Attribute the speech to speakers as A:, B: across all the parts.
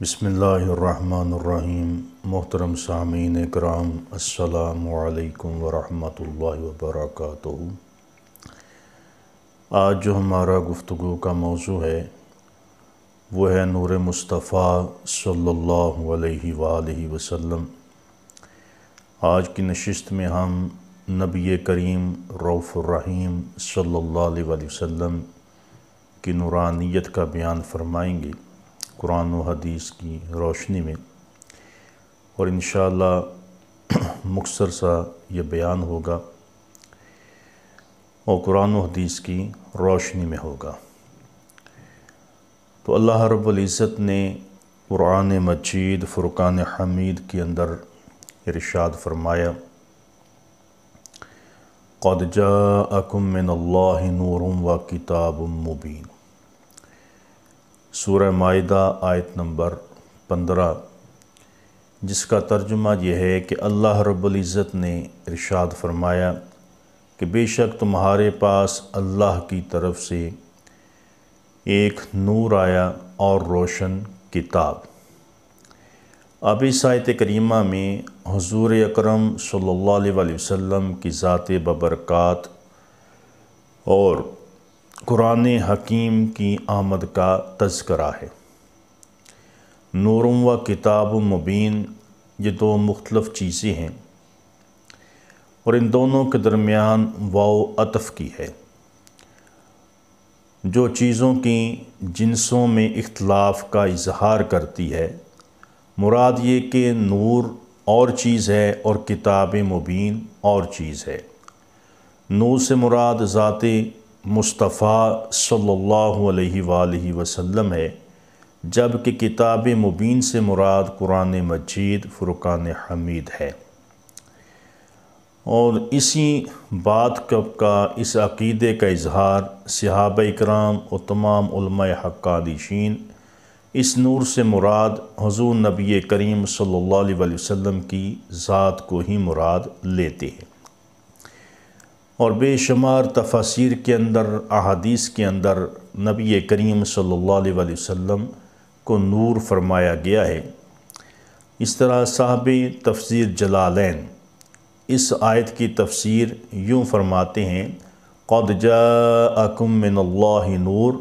A: بسم اللہ الرحمن الرحیم۔ محترم سامعین کرام، السلام علیکم ورحمۃ اللہ وبرکاتہ۔ آج جو ہمارا گفتگو کا موضوع ہے وہ ہے نور مصطفیٰ صلی اللہ علیہ وآلہ وسلم۔ آج کی نشست میں ہم نبی کریم رؤوف الرحیم صلی اللہ علیہ وآلہ وسلم کی نورانیت کا بیان فرمائیں گے قرآن و حدیث کی روشنی میں، اور انشاءاللہ مختصر سا یہ بیان ہوگا اور قرآن و حدیث کی روشنی میں ہوگا۔ تو اللہ رب العزت نے قرآن مجید فرقان حمید کے اندر ارشاد فرمایا، قد جاءکم من اللہ نور و کتاب مبین۔ سورہ مائدہ آیت نمبر 15، جس کا ترجمہ یہ ہے کہ اللہ رب العزت نے ارشاد فرمایا کہ بے شک تمہارے پاس اللہ کی طرف سے ایک نور آیا اور روشن کتاب۔ اب اس آیت کریمہ میں حضور اکرم صلی اللہ علیہ وآلہ وسلم کی ذات ببرکات اور قرآن حکیم کی آمد کا تذکرہ ہے۔ نور و کتاب مبین، یہ دو مختلف چیزیں ہیں اور ان دونوں کے درمیان واو عطف کی ہے۔ جو چیزوں کی جنسوں میں اختلاف کا اظہار کرتی ہے، مراد یہ کہ نور اور چیز ہے اور کتاب مبین اور چیز ہے۔ نور سے مراد ذات مصطفیٰ صلی اللہ علیہ وآلہ وسلم ہے، جبکہ کتاب مبین سے مراد قرآن مجید فرقان حمید ہے۔ اور اسی بات کا اس عقیدے کا اظہار صحابہ اکرام اور تمام علماء حقانیین اس نور سے مراد حضور نبی کریم صلی اللہ علیہ وآلہ وسلم کی ذات کو ہی مراد لیتے ہیں۔ اور بے شمار تفاسیر کے اندر، احادیث کے اندر نبی کریم صلی اللہ علیہ وآلہ وسلم کو نور فرمایا گیا ہے۔ اس طرح صاحب تفسیر جلالین اس آیت کی تفسیر یوں فرماتے ہیں، قد جاءکم من اللہ نور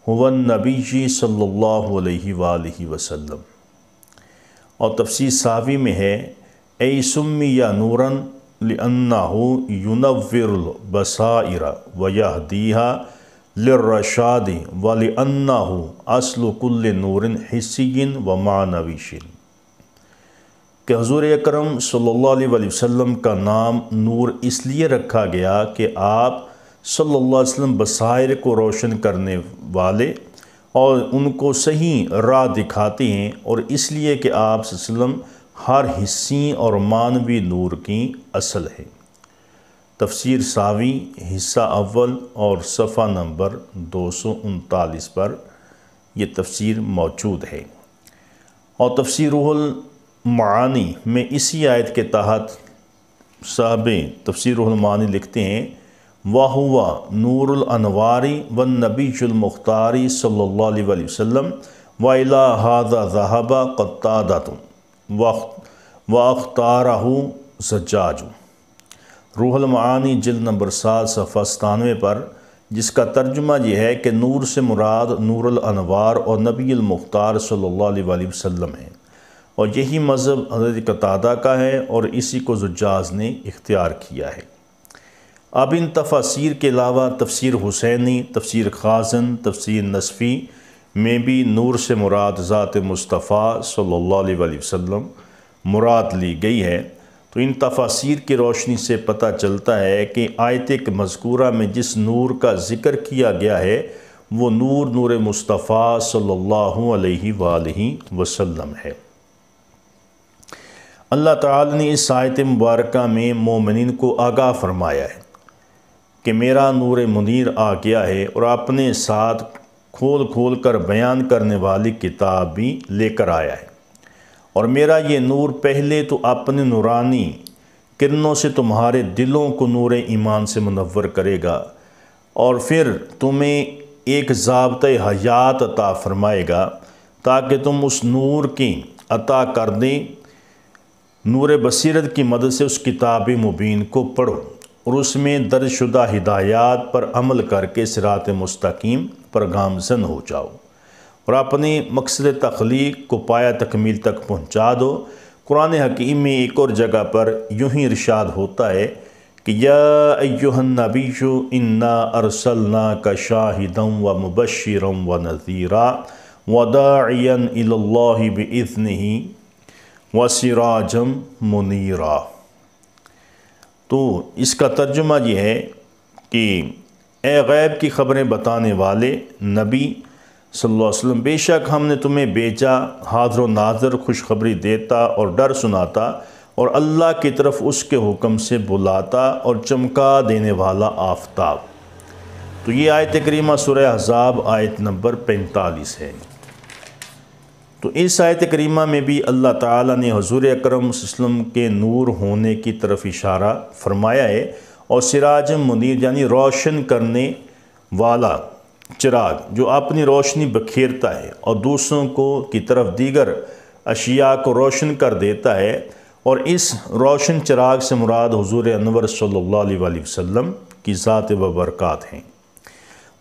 A: هو النبی صلی اللہ علیہ وآلہ وسلم۔ اور تفسیر ساوی میں ہے، ای سمی نوراً لِأَنَّهُ يُنَوِّرُ الْبَصَائِرَ وَيَهْدِيهَا لِلرَّشَادِ وَلِأَنَّهُ أَصْلُ كُلِّ نُورٍ حِسِّيٍّ وَمَعْنَوِيٍّ، کہ حضور اکرم صلی اللہ علیہ وآلہ وسلم کا نام نور اس لیے رکھا گیا کہ آپ صلی اللہ علیہ وسلم بصائر کو روشن کرنے والے اور ان کو صحیح راہ دکھاتے ہیں، اور اس لیے کہ آپ صلی اللہ علیہ وسلم ہر حصی اور معنوی نور کی اصل ہے۔ تفسیر ساوی حصہ اول اور صفحہ نمبر 239 پر یہ تفسیر موجود ہے۔ اور تفسیر روح المعانی میں اسی آیت کے تحت صاحب تفسیر روح المعانی لکھتے ہیں، وَهُوَ نُورُ الْأَنْوَارِ وَالنَّبِيُّ الْمُخْتَارِ صلی اللہ علیہ وآلہ وسلم وَإِلَىٰ هَذَا ذَهَبَ قَتَادَةٌ وَأَخْتَارَهُ زَجَّاجٌ۔ روح المعانی جلد نمبر 7 صفحہ 97 پر، جس کا ترجمہ یہ ہے کہ نور سے مراد نور الانوار اور نبی المختار صلی اللہ علیہ وآلہ وسلم ہے، اور یہی مذہب حضرت قتادہ کا ہے اور اسی کو زجاج نے اختیار کیا ہے۔ اب ان تفاسیر کے علاوہ تفسیر حسینی، تفسیر خازن، تفسیر نصفی میں بھی نور سے مراد ذات مصطفیٰ صلی اللہ علیہ وآلہ وسلم مراد لی گئی ہے۔ تو ان تفاسیر کی روشنی سے پتہ چلتا ہے کہ آیت مذکورہ میں جس نور کا ذکر کیا گیا ہے وہ نور مصطفیٰ صلی اللہ علیہ وآلہ وسلم ہے۔ اللہ تعالی نے اس آیت مبارکہ میں مومنین کو آگاہ فرمایا ہے کہ میرا نور منیر آ گیا ہے، اور اپنے ساتھ کھول کھول کر بیان کرنے والی کتاب بھی لے کر آیا ہے، اور میرا یہ نور پہلے تو اپنے نورانی کرنوں سے تمہارے دلوں کو نور ایمان سے منور کرے گا، اور پھر تمہیں ایک ضابطۂ حیات عطا فرمائے گا تاکہ تم اس نور کی عطا کر دیں، نور بصیرت کی مدد سے اس کتاب مبین کو پڑھو اور اس میں درج شدہ ہدایات پر عمل کر کے صراط مستقیم پر گامزن ہو جاؤ اور اپنے مقصد تخلیق کو پایہ تکمیل تک پہنچا دو۔ قرآن حکیم میں ایک اور جگہ پر یوں ہی ارشاد ہوتا ہے کہ یا ایہا النبی انا ارسلناک شاہدا و مبشرا و نذیرا وداعیا الی اللہ باذنہ و سراجا منیرا۔ تو اس کا ترجمہ یہ ہے کہ اے غیب کی خبریں بتانے والے نبی صلی اللہ علیہ وسلم، بے شک ہم نے تمہیں بھیجا حاضر و ناظر، خوشخبری دیتا اور ڈر سناتا اور اللہ کی طرف اس کے حکم سے بلاتا اور چمکا دینے والا آفتاب۔ تو یہ آیت کریمہ سورہ احزاب آیت نمبر 45 ہے۔ تو اس آیت کریمہ میں بھی اللہ تعالیٰ نے حضور اکرم صلی اللہ علیہ وسلم کے نور ہونے کی طرف اشارہ فرمایا ہے، اور سراج منیر یعنی روشن کرنے والا چراغ جو اپنی روشنی بکھیرتا ہے اور دوسروں کو کی طرف دیگر اشیاء کو روشن کر دیتا ہے، اور اس روشن چراغ سے مراد حضور انور صلی اللہ علیہ وسلم کی ذات و برکات ہیں۔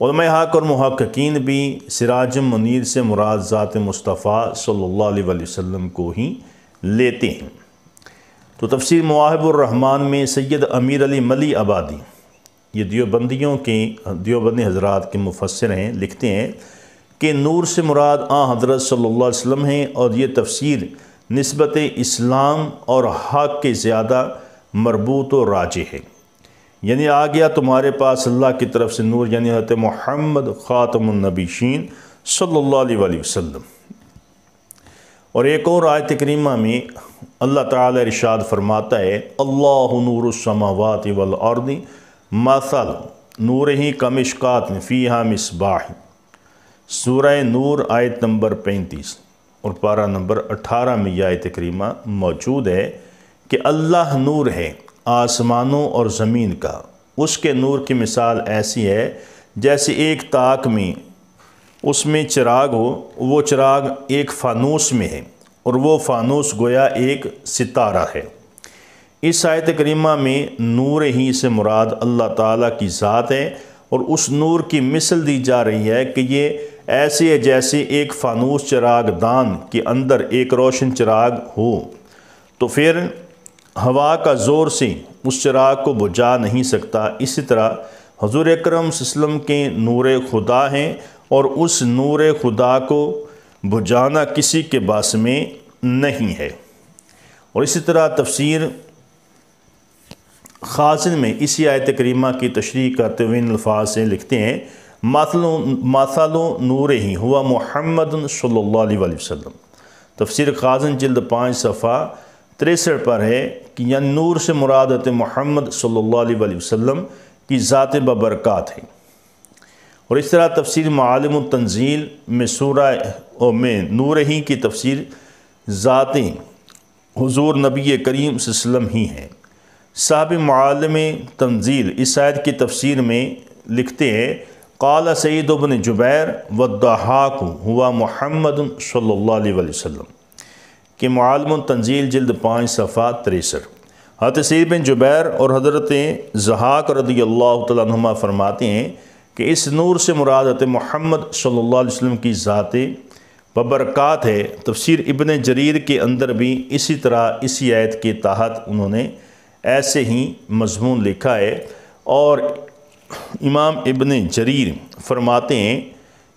A: علماء حق اور محققین بھی سراج منیر سے مراد ذات مصطفیٰ صلی اللہ علیہ وسلم کو ہی لیتے ہیں۔ تو تفسیر مواہب الرحمن میں سید امیر علی ملی آبادی، یہ دیوبندی حضرات کے مفسر ہیں، لکھتے ہیں کہ نور سے مراد حضرت صلی اللہ علیہ وسلم ہیں، اور یہ تفسیر نسبت اسلام اور حق کے زیادہ مربوط و راجح ہے۔ یعنی آ گیا تمہارے پاس اللہ کی طرف سے نور، یعنی حضرت محمد خاتم النبیین صلی اللہ علیہ وسلم۔ اور ایک اور آیت کریمہ میں اللہ تعالی ارشاد فرماتا ہے اللہ نور السماوات والارض مثل نورہ کمشکات فیہا مصباح۔ سورہ نور آیت نمبر 35 اور پارہ نمبر 18 میں یہ آیت کریمہ موجود ہے کہ اللہ نور ہے آسمانوں اور زمین کا، اس کے نور کی مثال ایسی ہے جیسے ایک تاک میں اس میں چراغ ہو، وہ چراغ ایک فانوس میں ہے اور وہ فانوس گویا ایک ستارہ ہے۔ اس آیت کریمہ میں نور ہی سے مراد اللہ تعالیٰ کی ذات ہے، اور اس نور کی مثل دی جا رہی ہے کہ یہ ایسے ہے جیسے ایک فانوس چراغ دان کے اندر ایک روشن چراغ ہو، تو پھر ہوا کا زور سے اس چراغ کو بجھا نہیں سکتا۔ اسی طرح حضور اکرم صلی اللہ علیہ وسلم کے نور خدا ہیں، اور اس نور خدا کو بجھانا کسی کے بس میں نہیں ہے۔ اور اسی طرح تفسیر خازن میں اسی آیت کریمہ کی تشریح کرتے ہوئے ان الفاظ سے لکھتے ہیں مثل نورہ ہوا محمد صلی اللہ علیہ وسلم۔ تفسیر خازن جلد 5 صفحہ 63 پر ہے کہ یعنی نور سے مراد حضرت محمد صلی اللہ علیہ وسلم کی ذات ببرکات ہے۔ اور اس طرح تفسیر معالم التنزیل میں میں نور ہی کی تفسیر ذات حضور نبی کریم صلی اللہ علیہ وسلم ہی ہیں۔ صاحب معالم تنزیل اس آیت کی تفسیر میں لکھتے ہیں قال سعید بن جبیر والضحاک ہوا محمد صلی اللہ علیہ وسلم، کہ معالم التنزیل جلد 5 صفحہ 63۔ حضرت سعید بن جبیر اور حضرت ضحاک رضی اللہ تعالیٰ عنہما فرماتے ہیں کہ اس نور سے مراد حضرت محمد صلی اللہ علیہ وسلم کی ذات ببرکات ہے۔ تفسیر ابن جریر کے اندر بھی اسی طرح اسی آیت کے تحت انہوں نے ایسے ہی مضمون لکھا ہے، اور امام ابن جریر فرماتے ہیں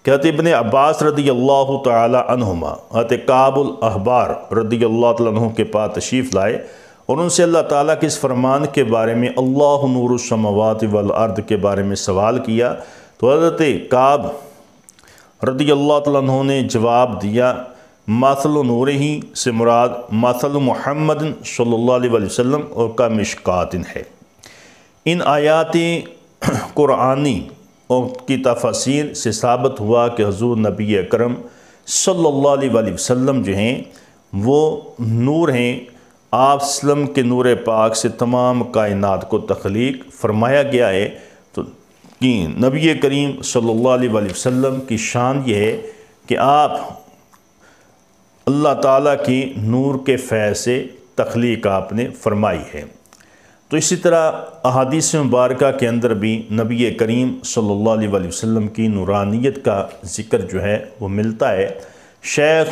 A: کہ حضرت ابن عباس رضی اللہ تعالی عنہما حضرت کعب الاحبار رضی اللہ تعالیٰ عنہ کے پاس تشریف لائے، اور ان سے اللہ تعالیٰ کے اس فرمان کے بارے میں اللہ نور السماوات والارض کے بارے میں سوال کیا، تو حضرت کعب رضی اللہ تعالیٰ عنہ نے جواب دیا مثل نور ہی سے مراد مثل محمد صلی اللہ علیہ وسلم اور کا مشکات ہے۔ ان آیات قرآنی اور کی تفاسیر سے ثابت ہوا کہ حضور نبی اکرم صلی اللہ علیہ وسلم جو ہیں وہ نور ہیں۔ آپ وسلم کے نور پاک سے تمام کائنات کو تخلیق فرمایا گیا ہے۔ تو نبی کریم صلی اللہ علیہ وسلم کی شان یہ ہے کہ آپ اللہ تعالیٰ کی نور کے فیض سے تخلیق آپ نے فرمائی ہے۔ تو اسی طرح احادیث مبارکہ کے اندر بھی نبی کریم صلی اللہ علیہ وسلم کی نورانیت کا ذکر جو ہے وہ ملتا ہے۔ شیخ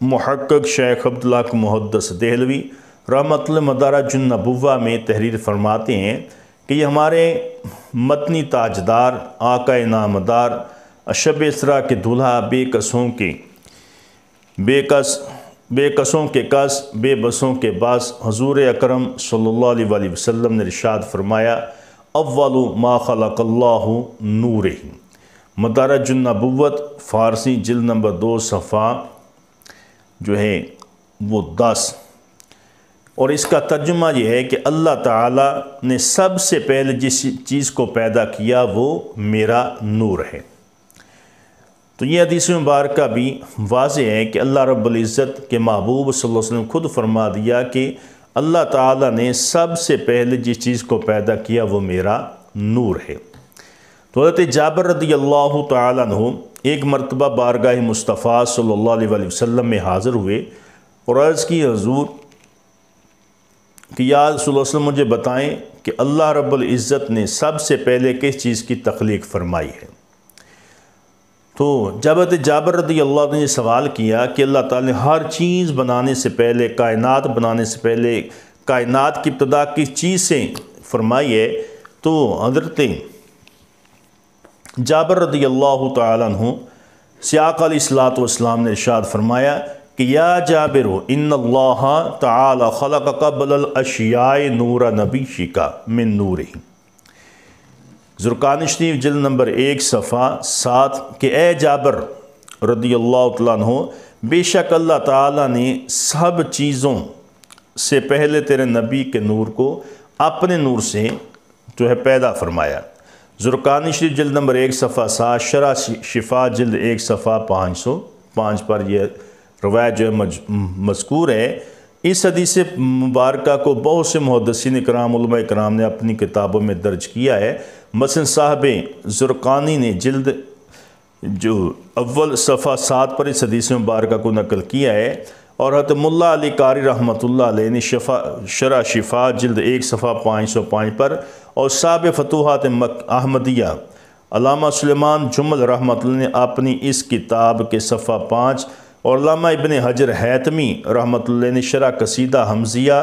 A: محقق شیخ عبداللہ محدث دہلوی رحمۃ اللہ مدارج النبوہ میں تحریر فرماتے ہیں کہ یہ ہمارے مدنی تاجدار آقا نامدار شب اسراء کے دولہا بے کسوں کے کس بے بسوں کے بس حضور اکرم صلی اللہ علیہ وسلم نے ارشاد فرمایا اول ما خلق اللہ نور ہی۔ مدارج النبوت فارسی جلد نمبر 2 صفحہ جو ہے وہ 10، اور اس کا ترجمہ یہ ہے کہ اللہ تعالیٰ نے سب سے پہلے جس چیز کو پیدا کیا وہ میرا نور ہے۔ تو یہ حدیث مبارکہ بھی واضح ہے کہ اللہ رب العزت کے محبوب صلی اللہ علیہ وسلم خود فرما دیا کہ اللہ تعالیٰ نے سب سے پہلے جس چیز کو پیدا کیا وہ میرا نور ہے۔ تو حضرت جابر رضی اللہ تعالیٰ عنہ ایک مرتبہ بارگاہ مصطفیٰ صلی اللہ علیہ وسلم میں حاضر ہوئے اور عرض کی حضور کہ یا رسول اللہ صلی اللہ علیہ وسلم مجھے بتائیں کہ اللہ رب العزت نے سب سے پہلے کس چیز کی تخلیق فرمائی ہے۔ تو جب حضرت جابر رضی اللہ عنہ نے سوال کیا کہ اللہ تعالیٰ نے ہر چیز بنانے سے پہلے، کائنات بنانے سے پہلے، کائنات کی ابتدا کس چیز سے فرمائی ہے، تو حضرت جابر رضی اللہ تعالیٰ عنہ سے آقا علیہ السلام نے ارشاد فرمایا کہ یا جابر ان اللہ تعالی خلق قبل الاشیاء نور نبیشک من نورہ۔ زرقانی شریف جلد نمبر 1 صفحہ 7 کہ اے جابر رضی اللہ تعالیٰ عنہ بے شک اللہ تعالیٰ نے سب چیزوں سے پہلے تیرے نبی کے نور کو اپنے نور سے جو ہے پیدا فرمایا۔ زرقانی شریف جلد نمبر 1 صفحہ 7، شرح شفا جلد 1 صفحہ 505 پر یہ روایت جو ہے مذکور ہے۔ اس حدیث مبارکہ کو بہت سے محدثین کرام علماء کرام نے اپنی کتابوں میں درج کیا ہے۔ مثلا صاحب زرقانی نے جلد جو اول صفحہ 7 پر اس حدیث مبارکہ کو نقل کیا ہے، اور حضرت ملا علی قاری رحمۃ اللہ علیہ نے شرح شفا جلد 1 صفحہ 505 پر، اور صاحب فتوحات احمدیہ علامہ سلیمان جمل رحمۃ اللہ نے اپنی اس کتاب کے صفحہ 5، اور علامہ ابن حجر حیتمی رحمۃ اللہ نے شرح قصیدہ حمزیہ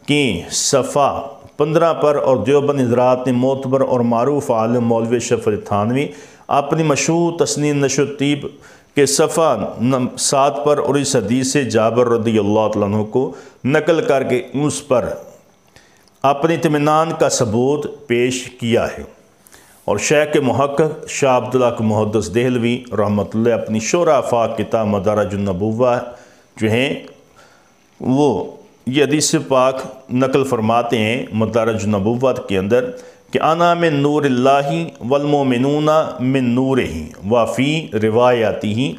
A: کی صفحہ 15 پر، اور دیوبند حضرات نے معتبر اور معروف عالم مولوی اشرف علی تھانوی اپنی مشہور تسنین نشر الطیب کے صفحہ 7 پر، اور اس حدیث سے جابر رضی اللہ تعالیٰ عنہ کو نقل کر کے اس پر اپنے اطمینان کا ثبوت پیش کیا ہے۔ اور شیخ محقق شاہ عبداللہ محدث دہلوی رحمۃ اللہ اپنی شرح آفاق کتاب مدارج النبوہ جو ہیں وہ یہ حدیث پاک نقل فرماتے ہیں مدارج النبوہ کے اندر کہ انا من نور اللہ والمؤمنون من نورہ، وفی روایاتہ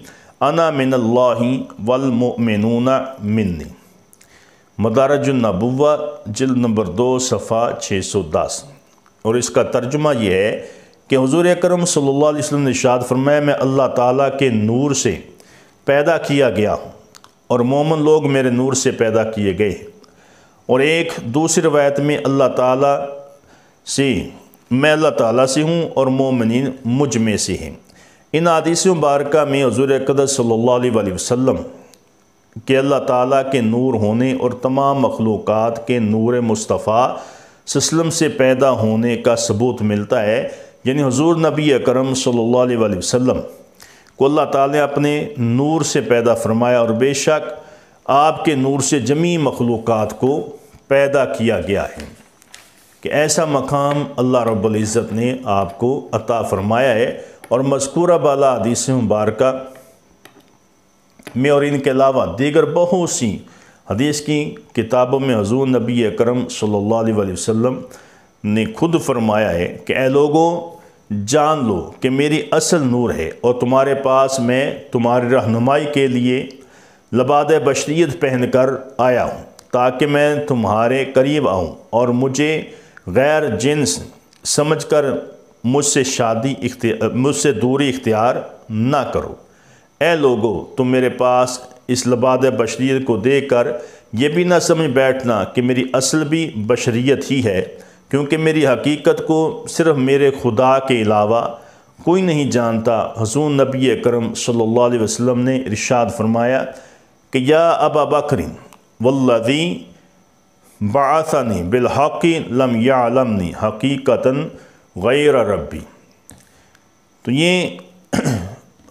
A: انا من اللہ والمؤمنون منی۔ مدارج النبوہ جلد نمبر 2 صفحہ 610، اور اس کا ترجمہ یہ ہے کہ حضور اکرم صلی اللہ علیہ وسلم نے ارشاد فرمایا میں اللہ تعالیٰ کے نور سے پیدا کیا گیا ہوں اور مومن لوگ میرے نور سے پیدا کیے گئے ہیں۔ اور ایک دوسری روایت میں اللہ تعالیٰ سے میں اللہ تعالیٰ سے ہوں اور مومنین مجھ میں سے ہیں۔ ان حدیث مبارکہ میں حضور اقدس صلی اللہ علیہ وسلم کہ اللہ تعالیٰ کے نور ہونے اور تمام مخلوقات کے نور مصطفیٰ صلی اللہ علیہ وسلم سے پیدا ہونے کا ثبوت ملتا ہے، یعنی حضور نبی اکرم صلی اللہ علیہ وسلم کو اللہ تعالیٰ نے اپنے نور سے پیدا فرمایا، اور بے شک آپ کے نور سے جمیع مخلوقات کو پیدا کیا گیا ہے، کہ ایسا مقام اللہ رب العزت نے آپ کو عطا فرمایا ہے۔ اور مذکورہ بالا حدیث مبارکہ میں اور ان کے علاوہ دیگر بہت سی حدیث کی کتابوں میں حضور نبی اکرم صلی اللہ علیہ وسلم نے خود فرمایا ہے کہ اے لوگوں جان لو کہ میری اصل نور ہے، اور تمہارے پاس میں تمہاری رہنمائی کے لیے لباد بشریت پہن کر آیا ہوں، تاکہ میں تمہارے قریب آؤں اور مجھے غیر جنس سمجھ کر مجھ سے دوری اختیار نہ کرو۔ اے لوگو تم میرے پاس اس لباد بشریت کو دیکھ کر یہ بھی نہ سمجھ بیٹھنا کہ میری اصل بھی بشریت ہی ہے، کیونکہ میری حقیقت کو صرف میرے خدا کے علاوہ کوئی نہیں جانتا۔ حضور نبی اکرم صلی اللہ علیہ وسلم نے ارشاد فرمایا کہ یا ابا بکر والذی بعثنی بالحق لم یعلمنی حقیقتاً غیر ربی۔ تو یہ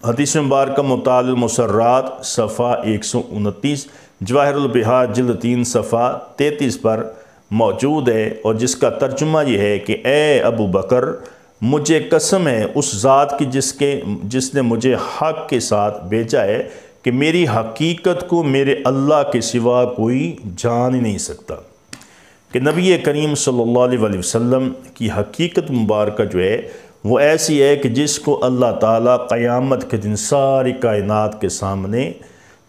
A: حدیث مبارکہ مطالع المسرات صفحہ 129، جواہر البحار جلد 3 صفحہ 33 پر موجود ہے، اور جس کا ترجمہ یہ ہے کہ اے ابو بکر، مجھے قسم ہے اس ذات کی جس نے مجھے حق کے ساتھ بھیجا ہے کہ میری حقیقت کو میرے اللہ کے سوا کوئی جان ہی نہیں سکتا، کہ نبی کریم صلی اللہ علیہ وسلم کی حقیقت مبارکہ جو ہے وہ ایسی ہے کہ جس کو اللہ تعالیٰ قیامت کے دن ساری کائنات کے سامنے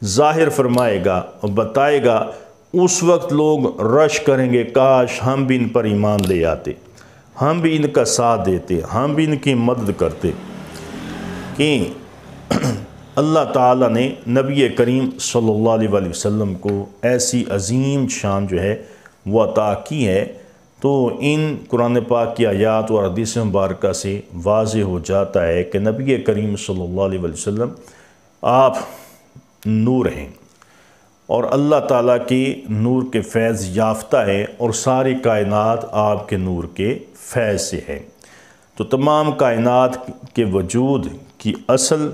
A: ظاہر فرمائے گا اور بتائے گا۔ اس وقت لوگ رش کریں گے، کاش ہم بھی ان پر ایمان لے آتے، ہم بھی ان کا ساتھ دیتے، ہم بھی ان کی مدد کرتے، کہ اللہ تعالیٰ نے نبی کریم صلی اللہ علیہ وسلم کو ایسی عظیم شان جو ہے وہ عطا کی ہے۔ تو ان قرآن پاک کی آیات اور حدیث مبارکہ سے واضح ہو جاتا ہے کہ نبی کریم صلی اللہ علیہ وسلم آپ نور ہیں، اور اللہ تعالیٰ کی نور کے فیض یافتہ ہے، اور ساری کائنات آپ کے نور کے فیض سے ہے۔ تو تمام کائنات کے وجود کی اصل